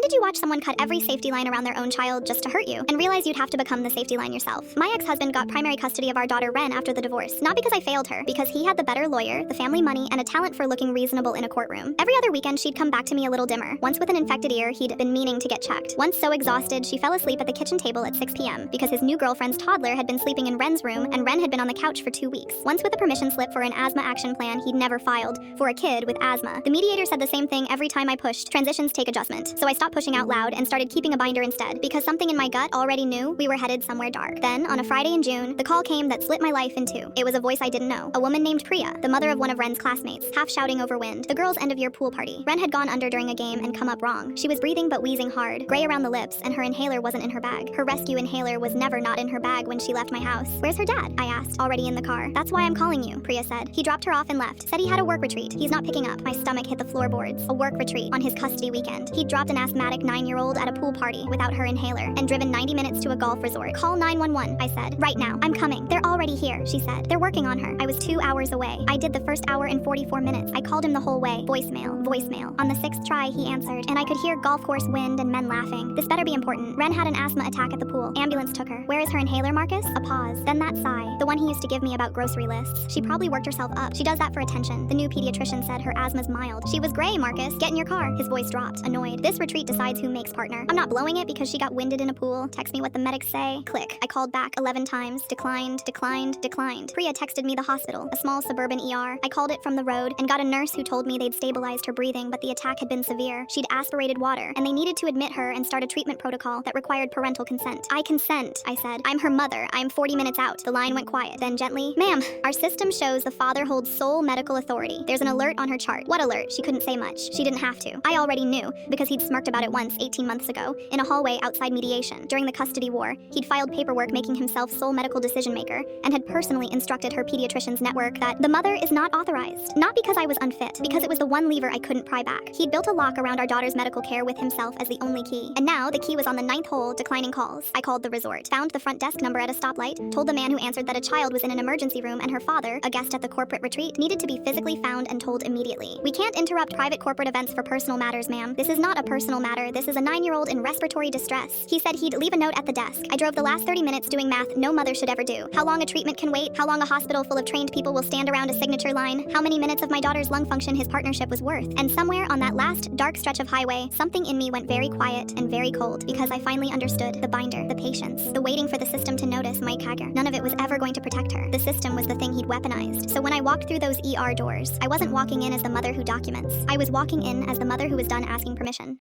did you watch someone cut every safety line around their own child just to hurt you, and realize you'd have to become the safety line yourself? My ex-husband got primary custody of our daughter Ren after the divorce, not because I failed her, because he had the better lawyer, the family money, and a talent for looking reasonable in a courtroom. Every other weekend she'd come back to me a little dimmer. Once with an infected ear he'd been meaning to get checked. Once so exhausted she fell asleep at the kitchen table at 6 p.m. because his new girlfriend's toddler had been sleeping in Ren's room and Ren had been on the couch for 2 weeks. Once with a permission slip for an asthma action plan he'd never filed for a kid with asthma. The mediator said the same thing every time I pushed. Transitions take adjustment. So I stopped pushing out loud and started keeping a binder instead, because something in my gut already knew we were headed somewhere dark. Then, on a Friday in June, the call came that split my life in two. It was a voice I didn't know. A woman named Priya, the mother of one of Ren's classmates, half shouting over wind. The girls' end-of-year pool party. Ren had gone under during a game and come up wrong. She was breathing but wheezing hard, gray around the lips, and her inhaler wasn't in her bag. Her rescue inhaler was never not in her bag when she left my house. Where's her dad? I asked, already in the car. That's why I'm calling you, Priya said. He dropped her off and left. Said he had a work retreat. He's not picking up. My stomach hit the floorboards. A work retreat on his custody weekend. He'd dropped an asthmatic 9-year-old at a pool party without her inhaler and driven 90 minutes to a golf resort. Call 911, I said. Right now. I'm coming. They're already here, she said. They're working on her. I was 2 hours away. I did the first hour in 44 minutes. I called him the whole way. Voicemail. Voicemail. On the 6th try, he answered, and I could hear golf course wind and men laughing. This better be important. Ren had an asthma attack at the pool. Ambulance took her. Where is her inhaler, Marcus? A pause. Then that sigh. The one he used to give me about grocery lists. She probably worked herself up. She does that for attention. The new pediatrician said her asthma's mild. She was gray, Marcus. Get in your car. His voice dropped, annoyed. This retreat decides who makes partner. I'm not blowing it because she got winded in a pool. Text me what the medics say. Click. I called back 11 times. Declined, declined, declined. Priya texted me the hospital, a small suburban ER. I called it from the road and got a nurse who told me they'd stabilized her breathing, but the attack had been severe. She'd aspirated water, and they needed to admit her and start a treatment protocol that required parental consent. I consent, I said. I'm her mother. I'm 40 minutes out. The line went quiet. Then gently, ma'am, our system shows the father holds sole medical authority. There's an alert on her chart. What alert? She couldn't say much. She didn't have to. I already knew, because he'd smirked about it once 18 months ago, in a hallway outside mediation. During the custody war, he'd filed paperwork making himself sole medical decision maker, and had personally instructed her pediatrician's network that the mother is not authorized. Not because I was unfit, because it was the one lever I couldn't pry back. He'd built a lock around our daughter's medical care with himself as the only key. And now the key was on the 9th hole, declining calls. I called the resort, found the front desk number at a stoplight, told the man who answered that a child was in an emergency room and her father, a guest at the corporate retreat, needed to be physically found and told immediately. We can't interrupt private corporate events for personal matters, ma'am. This is not a personal matter. This is a 9-year-old in respiratory distress. He said he'd leave a note at the desk. I drove the last 30 minutes doing math no mother should ever do. How long a treatment can wait, how long a hospital full of trained people will stand around a signature line, how many minutes of my daughter's lung function his partnership was worth. And somewhere on that last dark stretch of highway, something in me went very quiet and very cold, because I finally understood the binder, the patience, the waiting for the system to notice Mike Hager. None of it was ever going to protect her. The system was the thing he'd weaponized. So when I walked through those ER doors, I wasn't walking in as the mother who documents. I was walking in as the mother who was done asking permission.